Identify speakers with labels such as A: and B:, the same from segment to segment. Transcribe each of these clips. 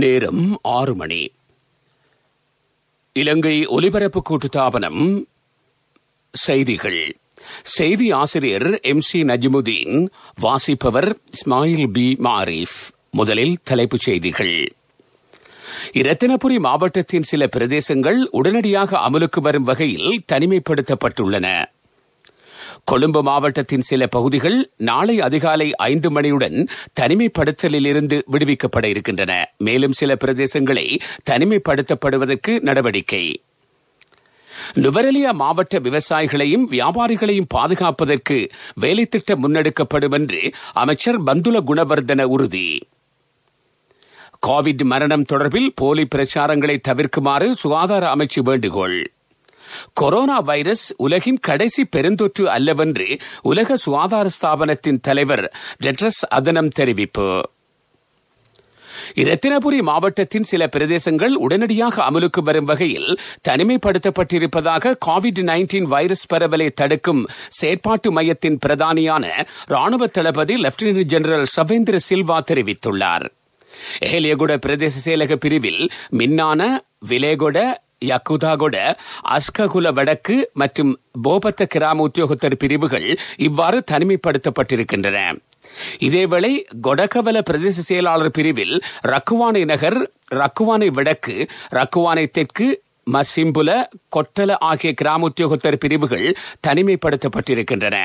A: நேரம் 6 மணி. இலங்கை ஒலிபரப்பு கூட்டுத்தாபனம் செய்திகள். செய்தி ஆசிரியர் MC நஜ்முதீன். வாசிப்பவர் இஸ்மாயில் பி மாரிஃப். முதலில் தலைப்புச் செய்திகள். இரத்தினபுரி மாவட்டத்தின் சில பிரதேசங்கள் உடனடியாக அமலுக்கு வரும் வகையில் தனிமைப்படுத்தப்பட்டுள்ளன. கொழும்பு மாவட்டத்தின் சில பகுதிகள் நாளை அதிகாலை 5 மணியுடன் தனிமைப்படுத்தலில் இருந்து விடுவிக்கப்பட இருக்கின்றன. மேலும் சில பிரதேசங்களை தனிமைப்படுத்தப்படுவதற்கு நடவடிக்கை. நுவரெலியா மாவட்ட விவசாயிகளையும் வியாபாரிகளையும் பாதுகாப்பதற்கு வேலைத்திட்டம் முன்னெடுக்கப்படும் என்று அமைச்சர் பந்துல குணவர்தன உறுதி. கோவிட் மரணம் தொடர்பில் போலி பிரச்சாரங்களை தவிர்க்குமாறு சுகாதார அமைச்சு வேண்டுகோள். கொரோனா வைரஸ் உலகின் கடைசி பெருந்தொற்று அல்லவென்று உலக சுகாதார ஸ்தாபனத்தின் தலைவர் டெட்ரஸ் அதனம் தெரிவிப்பு. இரத்தினபுரி மாவட்டத்தின் சில பிரதேசங்கள் உடனடியாக அமலுக்கு வரும் வகையில் தனிமைப்படுத்தப்பட்டிருப்பதாக கோவிட்-19 வைரஸ் பரவலை தடுக்கும் செயற்பாட்டு மையத்தின் பிரதானியான ராணுவ தளபதி லெப்டினன்ட் ஜெனரல் சவேந்திர சில்வா தெரிவித்துள்ளார். ஏலியகுட பிரதேச செயலக பிரிவில் மின்னான, விலேகொட, யக்குதாகொட, அஸ்ககுல வடக்கு மற்றும் போபத்த கிராம உத்தியோகத்தர் பிரிவுகள் இவ்வாறு தனிமைப்படுத்தப்பட்டிருக்கின்றன. இதேவேளை கொடகவல பிரதேச செயலாளர் பிரிவில் ரக்குவானை நகர், ரக்குவானை வடக்கு, ரக்குவானை தெற்கு, மசிம்புல, கொட்டல ஆகிய கிராம உத்தியோகத்தர் பிரிவுகள் தனிமைப்படுத்தப்பட்டிருக்கின்றன.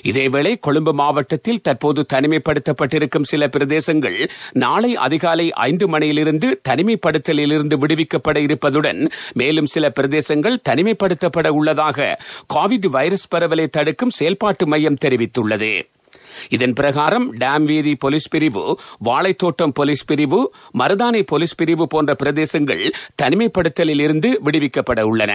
A: இதேவேளை கொழும்பு மாவட்டத்தில் தற்போது தனிமைப்படுத்தப்பட்டிருக்கும் சில பிரதேசங்கள் நாளை அதிகாலை 5 மணியிலிருந்து தனிமைப்படுத்தலிலிருந்து விடுவிக்கப்பட இருப்பதுடன் மேலும் சில பிரதேசங்கள் தனிமைப்படுத்தப்பட உள்ளதாக கோவிட் வைரஸ் பரவலை தடுக்கும் செயல்பாட்டு மையம் தெரிவித்துள்ளது. இதன் பிரகாரம் டேம் வீதி போலீஸ் பிரிவு, வாழைத்தோட்டம் போலீஸ் பிரிவு, மருதானை போலீஸ் பிரிவு போன்ற பிரதேசங்கள் தனிமைப்படுத்தலில் இருந்து விடுவிக்கப்பட உள்ளன.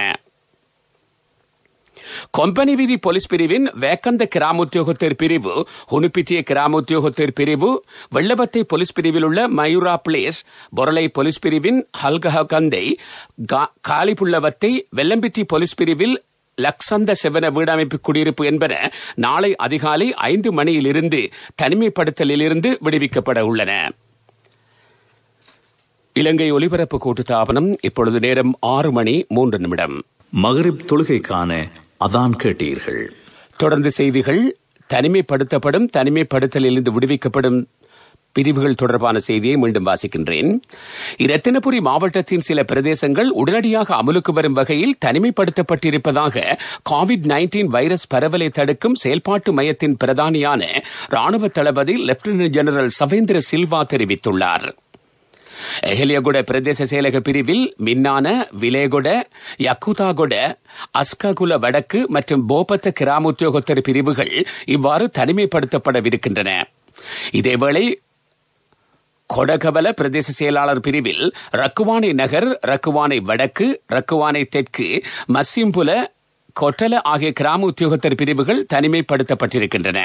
A: கொம்பனி வீதி போலீஸ் பிரிவின் வேக்கந்த கிராம உத்தியோகத்தர் பிரிவு, ஹுனுப்பிட்டிய கிராம உத்தியோகத்தர் பிரிவு, வெள்ளவத்தை போலீஸ் பிரிவில் உள்ள மயூரா பிளேஸ், பொரளை போலீஸ் பிரிவின் ஹல்கஹகந்தை, காலிப்புள்ளவத்தை, வெள்ளம்பிட்டி போலீஸ் பிரிவில் லக்சந்த செவன வீடமைப்பு குடியிருப்பு என்பன நாளை அதிகாலை 5 மணியிலிருந்து தனிமைப்படுத்தலிலிருந்து விடுவிக்கப்பட உள்ளன. இலங்கை ஒலிபரப்பு கூட்டுத்தாபனம். இப்பொழுது நேரம் 6 மணி 3 நிமிடம்.
B: மகரிப் தொழுகைக்கான அதான் கேட்டீர்கள்.
A: தொடர்ந்து செய்திகள். தனிமைப்படுத்தலிலிருந்து விடுவிக்கப்படும் பிரிவுகள் தொடர்பான செய்தியை மீண்டும் வாசிக்கின்றேன். இரத்தினபுரி மாவட்டத்தின் சில பிரதேசங்கள் உடனடியாக அமலுக்கு வரும் வகையில் தனிமைப்படுத்தப்பட்டிருப்பதாக கோவிட்-19 வைரஸ் பரவலை தடுக்கும் செயல்பாட்டு மையத்தின் பிரதானியான ராணுவ தளபதி லெப்டினன்ட் ஜெனரல் சவேந்திர சில்வா தெரிவித்துள்ளார். எஹலியகுட பிரதேச செயலக பிரிவில் மின்னான, விலேகொட, யக்குதாகொட, அஸ்ககுல வடக்கு மற்றும் போபத்த கிராம உத்தியோகத்தர் பிரிவுகள் இவ்வாறு தனிமைப்படுத்தப்படவிருக்கின்றன. இதேவேளை கொடகவல பிரதேச செயலாளர் பிரிவில் ரக்குவானை நகர், ரக்குவானை வடக்கு, ரக்குவானை தெற்கு, மசிம்புல, கொட்டல ஆகிய கிராம உத்தியோகத்தர் பிரிவுகள் தனிமைப்படுத்தப்பட்டிருக்கின்றன.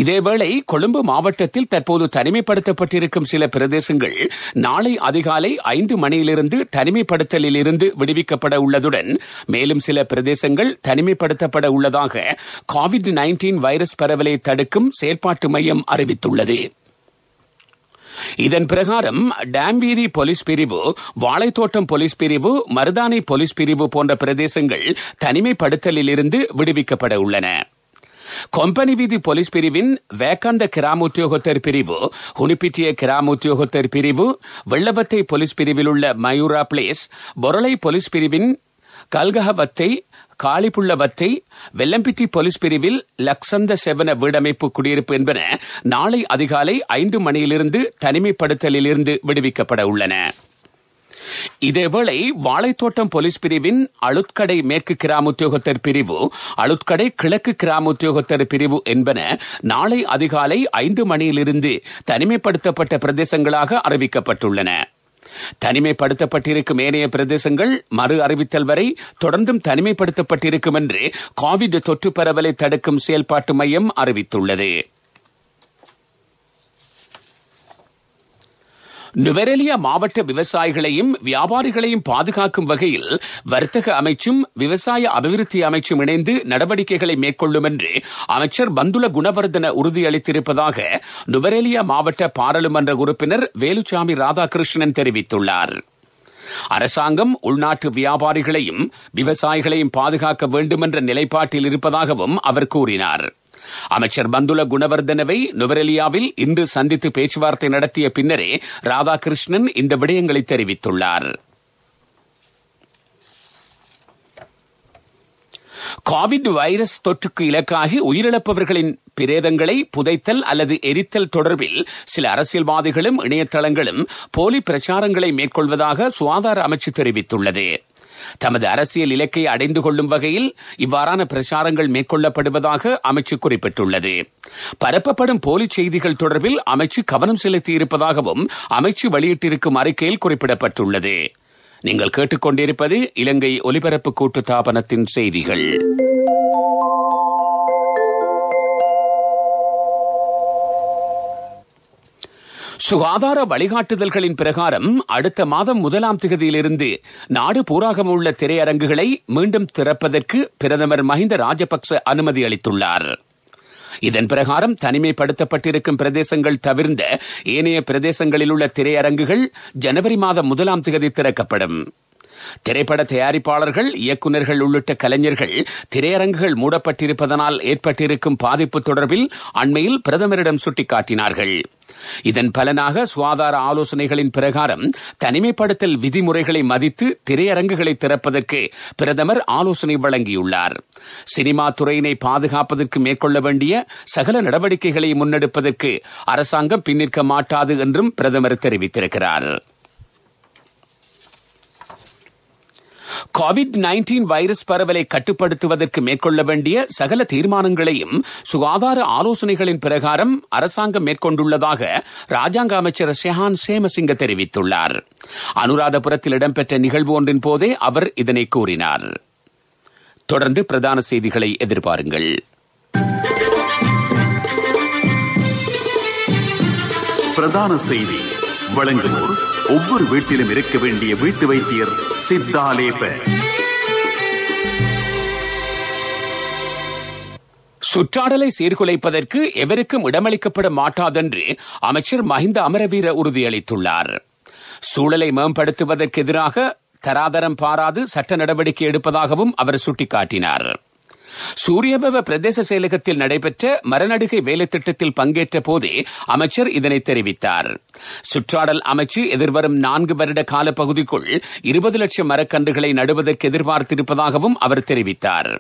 A: இதேவேளை கொழும்பு மாவட்டத்தில் தற்போது தனிமைப்படுத்தப்பட்டிருக்கும் சில பிரதேசங்கள் நாளை அதிகாலை 5 மணியிலிருந்து தனிமைப்படுத்தலில் இருந்து விடுவிக்கப்பட உள்ளதுடன் மேலும் சில பிரதேசங்கள் தனிமைப்படுத்தப்பட உள்ளதாக கோவிட்-19 வைரஸ் பரவலை தடுக்கும் செயற்பாட்டு மையம் அறிவித்துள்ளது. இதன் பிரகாரம் டேம் வீதி போலீஸ் பிரிவு, வாழைத்தோட்டம் போலீஸ் பிரிவு, மருதானை போலீஸ் பிரிவு போன்ற பிரதேசங்கள் தனிமைப்படுத்தலில் இருந்து விடுவிக்கப்பட உள்ளன. கொம்பனி வீதி போலீஸ் பிரிவின் வேக்காந்த கிராம உத்தியோகத்தர் பிரிவு, ஹுனிப்பிட்டிய கிராம உத்தியோகத்தர் பிரிவு, வெள்ளவத்தை போலீஸ் பிரிவில் உள்ள மயூரா பிளேஸ், பொரளை போலீஸ் பிரிவின் கல்கஹவத்தை, காலிப்புள்ளவத்தை, வெள்ளம்பிட்டி போலீஸ் பிரிவில் லக்சந்த செவன வீடமைப்பு குடியிருப்பு என்பன நாளை அதிகாலை 5 மணியிலிருந்து தனிமைப்படுத்தலில் இருந்து விடுவிக்கப்பட உள்ளன. இதேவேளை வாழைத்தோட்டம் போலீஸ் பிரிவின் அளுத்கடை மேற்கு கிராம உத்தியோகத்தர் பிரிவு, அளுத்கடை கிழக்கு கிராம உத்தியோகத்தர் பிரிவு என்பன நாளை அதிகாலை 5 மணியிலிருந்து தனிமைப்படுத்தப்பட்ட பிரதேசங்களாக அறிவிக்கப்பட்டுள்ளன. தனிமைப்படுத்தப்பட்டிருக்கும் ஏனைய பிரதேசங்கள் மறு அறிவித்தல் வரை தொடர்ந்தும் தனிமைப்படுத்தப்பட்டிருக்கும் என்று கோவிட் தொற்று பரவலை தடுக்கும் செயல்பாட்டு மையம் அறிவித்துள்ளது. நுவரெலியா மாவட்ட விவசாயிகளையும் வியாபாரிகளையும் பாதுகாக்கும் வகையில் வர்த்தக அமைச்சும் விவசாய அபிவிருத்தி அமைச்சும் இணைந்து நடவடிக்கைகளை மேற்கொள்ளும் என்று அமைச்சர் பந்துல குணவர்தன உறுதியளித்திருப்பதாக நுவரெலியா மாவட்ட பாராளுமன்ற உறுப்பினர் வேலுச்சாமி ராதாகிருஷ்ணன் தெரிவித்துள்ளார். அரசாங்கம் உள்நாட்டு வியாபாரிகளையும் விவசாயிகளையும் பாதுகாக்க வேண்டும் என்ற நிலைப்பாட்டில் இருப்பதாகவும் அவர் கூறினார். அமைச்சர் பந்துல குணவர்தனவை நுவரெலியாவில் இன்று சந்தித்து பேச்சுவார்த்தை நடத்திய பின்னரே ராதாகிருஷ்ணன் இந்த விடயங்களை தெரிவித்துள்ளார். கோவிட் வைரஸ் தொற்றுக்கு இலக்காகி உயிரிழப்பவர்களின் பிரேதங்களை புதைத்தல் அல்லது எரித்தல் தொடர்பில் சில அரசியல்வாதிகளும் இணையதளங்களும் போலி பிரச்சாரங்களை மேற்கொள்வதாக சுகாதார அமைச்சு தெரிவித்துள்ளது. தமது அரசியல் இலக்கை அடைந்து கொள்ளும் வகையில் இவ்வாறான பிரச்சாரங்கள் மேற்கொள்ளப்படுவதாக அமைச்சு குறிப்பிட்டுள்ளது. பரப்பப்படும் போலி செய்திகள் தொடர்பில் அமைச்சு கவனம் செலுத்தியிருப்பதாகவும் அமைச்சு வெளியிட்டிருக்கும் அறிக்கையில் குறிப்பிடப்பட்டுள்ளது. நீங்கள் கேட்டுக்கொண்டிருப்பது இலங்கை ஒலிபரப்பு கூட்டுத்தாபனத்தின் செய்திகள். சுகாதார வழிகாட்டுதல்களின் பிரகாரம் அடுத்த மாதம் 1ஆம் தேதியிலிருந்து நாடு பூராகம் உள்ள திரையரங்குகளை மீண்டும் திறப்பதற்கு பிரதமர் மஹிந்த ராஜபக்ச அனுமதி அளித்துள்ளார். இதன் பிரகாரம் தனிமைப்படுத்தப்பட்டிருக்கும் பிரதேசங்கள் தவிர்ந்த ஏனைய பிரதேசங்களில் உள்ள திரையரங்குகள் ஜனவரி மாதம் 1ஆம் தேதி திறக்கப்படும். திரைப்பட தயாரிப்பாளர்கள், இயக்குநர்கள் உள்ளிட்ட கலைஞர்கள் திரையரங்குகள் மூடப்பட்டிருப்பதனால் ஏற்பட்டிருக்கும் பாதிப்பு தொடர்பில் அண்மையில் பிரதமரிடம் சுட்டிக்காட்டினார்கள். இதன் பலனாக சுகாதார ஆலோசனைகளின் பிரகாரம் தனிமைப்படுத்தல் விதிமுறைகளை மதித்து திரையரங்குகளை திறப்பதற்கு பிரதமர் ஆலோசனை வழங்கியுள்ளார். சினிமா துறையினை பாதுகாப்பதற்கு மேற்கொள்ள வேண்டிய சகல நடவடிக்கைகளை முன்னெடுப்பதற்கு அரசாங்கம் பின்னிற்க மாட்டாது என்றும் பிரதமர் தெரிவித்திருக்கிறார். கோவிட்-19 வைரஸ் பரவலை கட்டுப்படுத்துவதற்கு மேற்கொள்ள வேண்டிய சகல தீர்மானங்களையும் சுகாதார ஆலோசனைகளின் பிரகாரம் அரசாங்கம் மேற்கொண்டுள்ளதாக ராஜாங்க அமைச்சர் ஷெஹான் சேமசிங்க தெரிவித்துள்ளார். அனுராதபுரத்தில் இடம்பெற்ற நிகழ்வு ஒன்றின் போதே அவர் இதனை கூறினார். தொடர்ந்து பிரதான செய்திகளை எதிர்பாருங்கள்.
B: பிரதான செய்தி வழங்குவோர் ஒவ்வொரு வீட்டிலும் இருக்க வேண்டிய வீட்டு வைத்தியர் சித்தாலேப.
A: சுற்றாடலை சீர்குலைப்பதற்கு எவருக்கும் இடமளிக்கப்பட மாட்டாதென்று அமைச்சர் மஹிந்த அமரவீர உறுதியளித்துள்ளார். சூழலை மேம்படுத்துவதற்கு எதிராக தராதரம் பாராது சட்ட நடவடிக்கை எடுப்பதாகவும் அவர் சுட்டிக்காட்டினார். சூரியவெவ பிரதேச செயலகத்தில் நடைபெற்ற மரநடுகை வேலைத்திட்டத்தில் பங்கேற்ற போதே அமைச்சர் இதனை தெரிவித்தார். சுற்றாடல் அமைச்சு எதிர்வரும் 4 வருட கால பகுதிக்குள் 20 லட்சம் மரக்கன்றுகளை நடுவதற்கு எதிர்பார்த்திருப்பதாகவும் அவர் தெரிவித்தார்.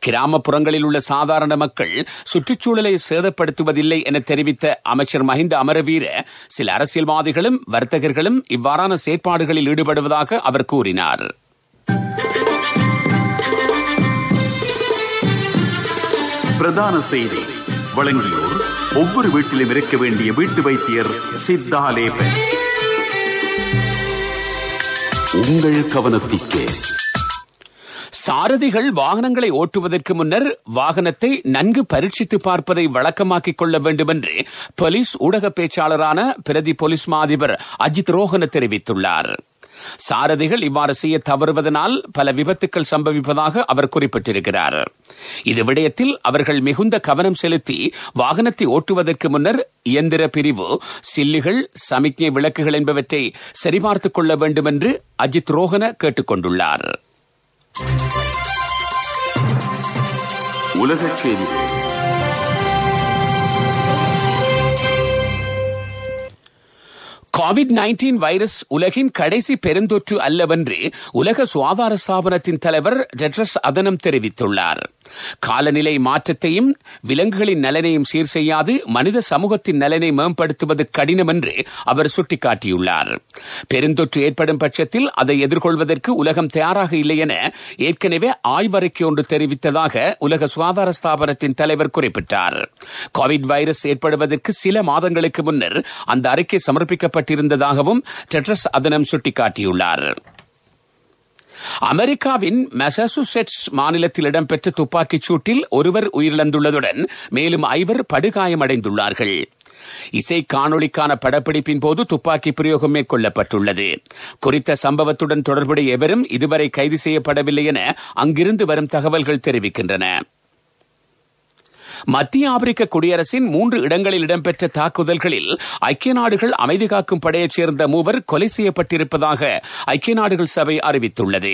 A: கிராமப்புறங்களில் உள்ள சாதாரண மக்கள் சுற்றுச்சூழலை சேதப்படுத்துவதில்லை என தெரிவித்த அமைச்சர் மஹிந்த அமரவீர சில அரசியல்வாதிகளும் வர்த்தகர்களும் இவ்வாறான செயற்பாடுகளில் ஈடுபடுவதாக அவர் கூறினார்.
B: பிரதான செய்தி வழங்கியோர் ஒவ்வொரு வீட்டிலும் இருக்க வேண்டிய வீட்டு வைத்தியர் சித்தாலேப. உங்கள் கவனத்திற்கு
A: சாரதிகள் வாகனங்களை ஓட்டுவதற்கு முன்னர் வாகனத்தை நன்கு பரீட்சித்து பார்ப்பதை வழக்கமாக்கிக் கொள்ள வேண்டும் என்று போலீஸ் ஊடக பேச்சாளரான பிரதி போலீஸ் மா அதிபர் அஜித் ரோஹன தெரிவித்துள்ளார். சாரதிகள் இவ்வாறு செய்ய தவறுவதனால் பல விபத்துக்கள் சம்பவிப்பதாக அவர் குறிப்பிட்டிருக்கிறார். இது விடயத்தில் அவர்கள் மிகுந்த கவனம் செலுத்தி வாகனத்தை ஓட்டுவதற்கு முன்னர் இயந்திர பிரிவு, சில்லுகள், சமிக்ஞை விளக்குகள் என்பவற்றை சரிபார்த்துக் கொள்ள வேண்டும் என்று அஜித் ரோஹன கேட்டுக் கொண்டுள்ளார்.
B: உலகச் செய்திகள்.
A: கோவிட்-19 வைரஸ் உலகின் கடைசி பெருந்தொற்று அல்லவென்று உலக சுகாதார ஸ்தாபனத்தின் தலைவர் டெட்ரஸ் அதனம் தெரிவித்துள்ளார். காலநிலை மாற்றத்தையும் விலங்குகளின் நலனையும் சீர் செய்யாது மனித சமூகத்தின் நலனை மேம்படுத்துவது கடினம் என்று அவர் சுட்டிக்காட்டியுள்ளார். பெருந்தொற்று ஏற்படும் பட்சத்தில் அதை எதிர்கொள்வதற்கு உலகம் தயாராக இல்லை என ஏற்கனவே ஆய்வறிக்கை ஒன்று தெரிவித்ததாக உலக சுகாதார ஸ்தாபனத்தின் தலைவர் குறிப்பிட்டார். கோவிட் வைரஸ் ஏற்படுவதற்கு சில மாதங்களுக்கு முன்னர் அந்த அறிக்கை சமர்ப்பிக்கப்பட்டிருந்ததாகவும் டெட்ரஸ் அதனம் சுட்டிக்காட்டியுள்ளார். அமெரிக்காவின் மெசசூசெட்ஸ் மாநிலத்தில் இடம்பெற்ற துப்பாக்கிச் சூட்டில் ஒருவர் உயிரிழந்துள்ளதுடன் மேலும் 5 படுகாயமடைந்துள்ளார்கள். இசை காணொளிக்கான படப்பிடிப்பின் போது துப்பாக்கி பிரயோகம் மேற்கொள்ளப்பட்டுள்ளது. குறித்த சம்பவத்துடன் தொடர்புடைய எவரும் இதுவரை கைது செய்யப்படவில்லை என அங்கிருந்து வரும் தகவல்கள் தெரிவிக்கின்றன. மத்திய ஆப்பிரிக்க குடியரசின் 3 இடங்களில் இடம்பெற்ற தாக்குதல்களில் ஐக்கிய நாடுகள் அமைதி காக்கும் படையைச் சேர்ந்த 3 கொலை செய்யப்பட்டிருப்பதாக ஐக்கிய நாடுகள் சபை அறிவித்துள்ளது.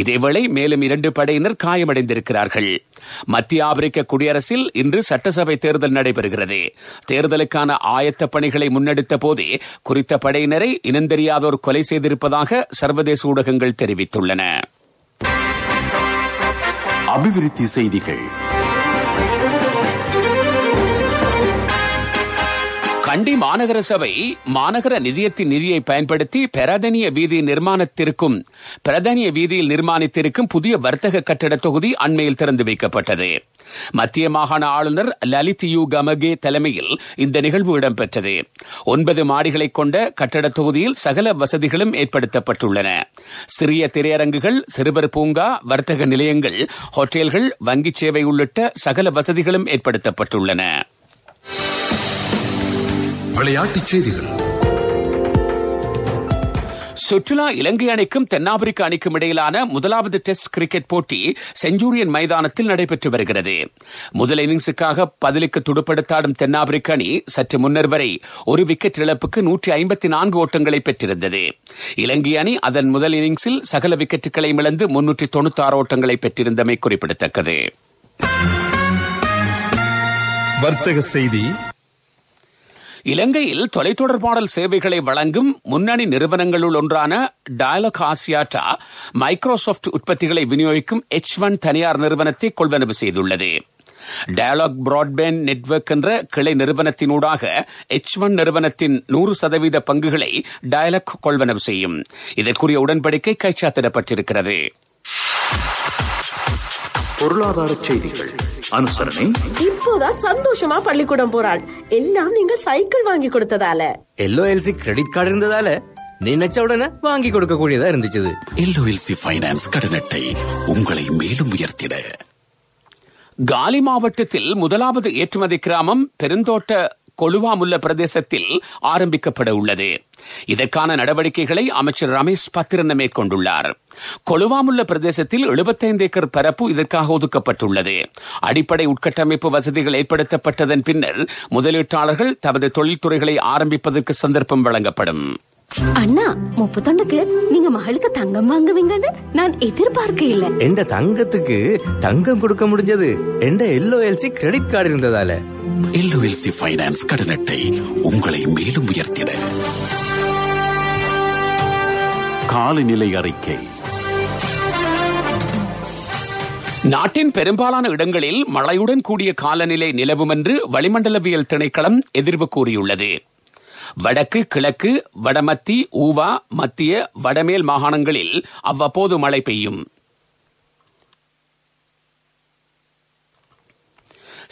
A: இதேவேளை மேலும் 2 படையினர் காயமடைந்திருக்கிறார்கள். மத்திய ஆப்பிரிக்க குடியரசில் இன்று சட்டசபை தேர்தல் நடைபெறுகிறது. தேர்தலுக்கான ஆயத்த பணிகளை முன்னெடுத்த போதே குறித்த படையினரை இனந்தெரியாதோர் கொலை செய்திருப்பதாக சர்வதேச ஊடகங்கள் தெரிவித்துள்ளன.
B: அபிவிருத்தி செய்திகள்.
A: கண்டி மாநகர சபை மாநகர நிதியத்தின் நிதியை பயன்படுத்தி பிரதானிய வீதியில் நிர்மாணித்திருக்கும் புதிய வர்த்தக கட்டட தொகுதி அண்மையில் திறந்து வைக்கப்பட்டது. மத்திய மாகாண ஆளுநர் லலித் யூ கமகே தலைமையில் இந்த நிகழ்வு இடம்பெற்றது. 9 மாடிகளை கொண்ட கட்டட தொகுதியில் சகல வசதிகளும் ஏற்படுத்தப்பட்டுள்ளன. சிறிய திரையரங்குகள், சிறுவர் பூங்கா, வர்த்தக நிலையங்கள், ஹோட்டல்கள், வங்கி சேவை உள்ளிட்ட சகல வசதிகளும் ஏற்படுத்தப்பட்டுள்ளன.
C: விளையாட்டுச் செய்திகள்.
A: சுற்றுலா இலங்கை அணிக்கும் தென்னாப்பிரிக்க அணிக்கும் இடையிலான முதலாவது டெஸ்ட் கிரிக்கெட் போட்டி செஞ்சுரியன் மைதானத்தில் நடைபெற்று வருகிறது. முதல் இன்னிங்ஸுக்காக பதிலுக்கு துடுப்படுத்தாடும் தென்னாப்பிரிக்க அணி சற்று முன்னர் வரை 1 விக்கெட் இழப்புக்கு 154 ஓட்டங்களை பெற்றிருந்தது. இலங்கை அணி அதன் முதல் இன்னிங்ஸில் சகல விக்கெட்டுகளை இழந்து 396 ஓட்டங்களை பெற்றிருந்தமை குறிப்பிடத்தக்கது.
C: வர்த்தக செய்தி.
A: இலங்கையில் தொலைத்தொடர்பாடல் சேவைகளை வழங்கும் முன்னணி நிறுவனங்களுள் ஒன்றான டயலாக் ஆசியாட்டா மைக்ரோசாப்ட் உற்பத்திகளை விநியோகிக்கும் H1 தனியார் நிறுவனத்தை கொள்வனவு செய்துள்ளது. டயலாக் பிராட்பேண்ட் நெட்வொர்க் என்ற கிளை நிறுவனத்தினூடாக H1 நிறுவனத்தின் 100% பங்குகளை டயலாக் கொள்வனவு செய்யும். இதற்குரிய உடன்படிக்கை கைச்சாத்திடப்பட்டிருக்கிறது.
B: பொருளாதார செய்திகள். அனுசரணை.
D: இப்போதான் சந்தோஷமா பள்ளிக்கூடம் போறாள். எல்லாம் நீங்கள் சைக்கிள் வாங்கி கொடுத்ததால.
E: LOLC கிரெடிட் கார்டு இருந்ததால நினைச்ச உடனே வாங்கி கொடுக்க கூடியதா இருந்துச்சு.
B: LOLC ஃபைனான்ஸ் கடன் அட்டை உங்களை மேலும் உயர்த்திட.
A: காலி மாவட்டத்தில் முதலாவது ஏற்றுமதி கிராமம் பெருந்தோட்ட கொலுவாமுல்ல பிரதேசத்தில் ஆரம்பிக்கப்பட உள்ளது. இதற்கான நடவடிக்கைகளை அமைச்சர் ரமேஷ் பத்திரன் மேற்கொண்டுள்ளார். கொலுவாமுல்ல பிரதேசத்தில் 75 ஏக்கர் பரப்பு இதற்காக ஒதுக்கப்பட்டுள்ளது. அடிப்படை உட்கட்டமைப்பு வசதிகள் ஏற்படுத்தப்பட்டதன் பின்னர் முதலீட்டாளர்கள் தமது தொழில்துறைகளை ஆரம்பிப்பதற்கு சந்தர்ப்பம் வழங்கப்படும்.
F: அண்ணா 31க்கு நீங்க மகளுக்கு தங்கம் வாங்குவீங்கன்னு நான் எதிர்பார்க்க இல்ல.
E: எந்த தங்கத்துக்கு தங்கம் கொடுக்க முடிஞ்சது எந்த LOLC கிரெடிட் கார்டு இருந்ததால.
B: LOLC ஃபைனான்ஸ் கடன் அட்டை உங்களை மேலும் உயர்த்திட. காலநிலை அறிக்கை.
A: நாட்டின் பெரும்பாலான இடங்களில் மழையுடன் கூடிய காலநிலை நிலவும் என்று வளிமண்டலவியல் திணைக்களம் எதிர்வு கூறியுள்ளது. வடக்கு, கிழக்கு, வடமத்தி, ஊவா, மத்திய, வடமேல் மாகாணங்களில் அவ்வப்போது மழை பெய்யும்.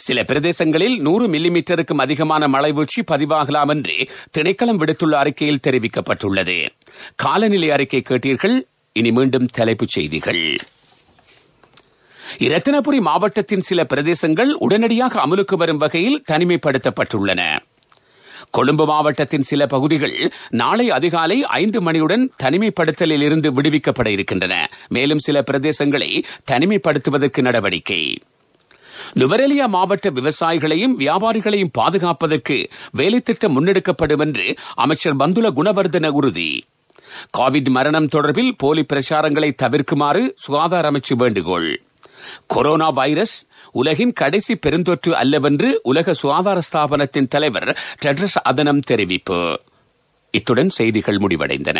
A: சில பிரதேசங்களில் 100 மில்லிமீட்டருக்கும் அதிகமான மழை வீழ்ச்சி பதிவாகலாம் என்று திணைக்களம் விடுத்துள்ள அறிக்கையில் தெரிவிக்கப்பட்டுள்ளது. காலநிலை அறிக்கை கேட்டீர்கள். இனி மீண்டும் தலைப்புச் செய்திகள். இரத்தினபுரி மாவட்டத்தின் சில பிரதேசங்கள் உடனடியாக அமலுக்கு வரும் வகையில் தனிமைப்படுத்தப்பட்டுள்ளன. கொழும்பு மாவட்டத்தின் சில பகுதிகள் நாளை அதிகாலை 5 மணியுடன் தனிமைப்படுத்தலில் இருந்து விடுவிக்கப்பட இருக்கின்றன. மேலும் சில பிரதேசங்களை தனிமைப்படுத்துவதற்கு நடவடிக்கை. நுவரெலியா மாவட்ட விவசாயிகளையும் வியாபாரிகளையும் பாதுகாப்பதற்கு வேலைத்திட்டம் முன்னெடுக்கப்படும் என்று அமைச்சர் பந்துல குணவர்தன உறுதி. கோவிட் மரணம் தொடர்பில் போலி பிரச்சாரங்களை தவிர்க்குமாறு சுகாதார அமைச்சு வேண்டுகோள். கொரோனா வைரஸ் உலகின் கடைசி பெருந்தொற்று அல்லவென்று உலக சுகாதார ஸ்தாபனத்தின் தலைவர் டெட்ரஸ் அதனம் தெரிவிப்பு. இத்துடன் செய்திகள் முடிவடைந்தன.